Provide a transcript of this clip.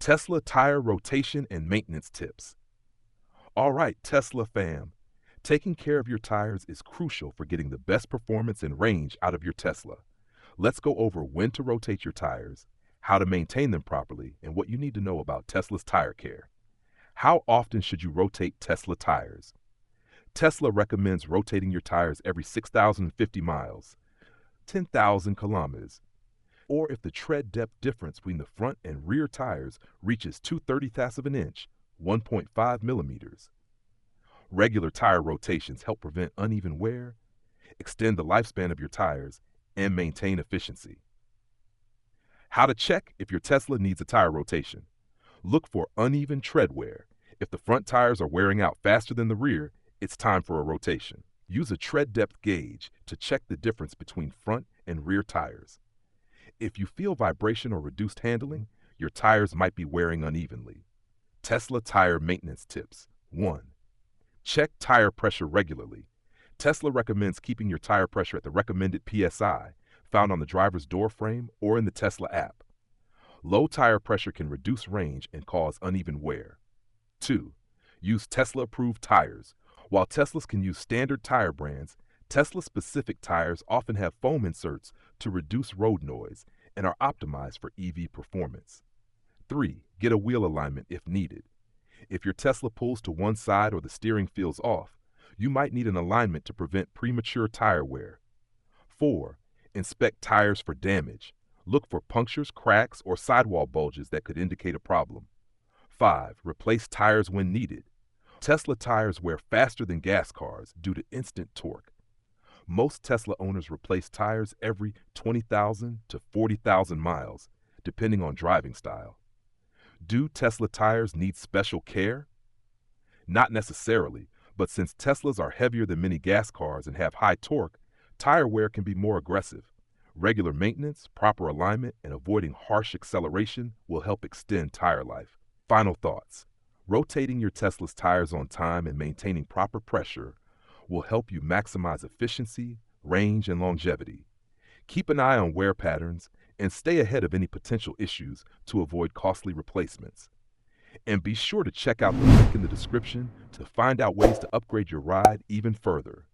Tesla tire rotation and maintenance tips. All right, Tesla fam. Taking care of your tires is crucial for getting the best performance and range out of your Tesla. Let's go over when to rotate your tires, how to maintain them properly, and what you need to know about Tesla's tire care. How often should you rotate Tesla tires? Tesla recommends rotating your tires every 6,050 miles, 10,000 kilometers, or if the tread depth difference between the front and rear tires reaches 2/30ths of an inch, 1.5 millimeters. Regular tire rotations help prevent uneven wear, extend the lifespan of your tires, and maintain efficiency. How to check if your Tesla needs a tire rotation. Look for uneven tread wear. If the front tires are wearing out faster than the rear, it's time for a rotation. Use a tread depth gauge to check the difference between front and rear tires. If you feel vibration or reduced handling, your tires might be wearing unevenly. Tesla tire maintenance tips. 1. Check tire pressure regularly. Tesla recommends keeping your tire pressure at the recommended PSI, found on the driver's door frame or in the Tesla app. Low tire pressure can reduce range and cause uneven wear. 2. Use Tesla-approved tires. While Teslas can use standard tire brands, Tesla-specific tires often have foam inserts to reduce road noise and are optimized for EV performance. 3. Get a wheel alignment if needed. If your Tesla pulls to one side or the steering feels off, you might need an alignment to prevent premature tire wear. 4. Inspect tires for damage. Look for punctures, cracks, or sidewall bulges that could indicate a problem. 5. Replace tires when needed. Tesla tires wear faster than gas cars due to instant torque. Most Tesla owners replace tires every 20,000 to 40,000 miles, depending on driving style. Do Tesla tires need special care? Not necessarily, but since Teslas are heavier than many gas cars and have high torque, tire wear can be more aggressive. Regular maintenance, proper alignment, and avoiding harsh acceleration will help extend tire life. Final thoughts. Rotating your Tesla's tires on time and maintaining proper pressure will help you maximize efficiency, range, and longevity. Keep an eye on wear patterns and stay ahead of any potential issues to avoid costly replacements. And be sure to check out the link in the description to find out ways to upgrade your ride even further.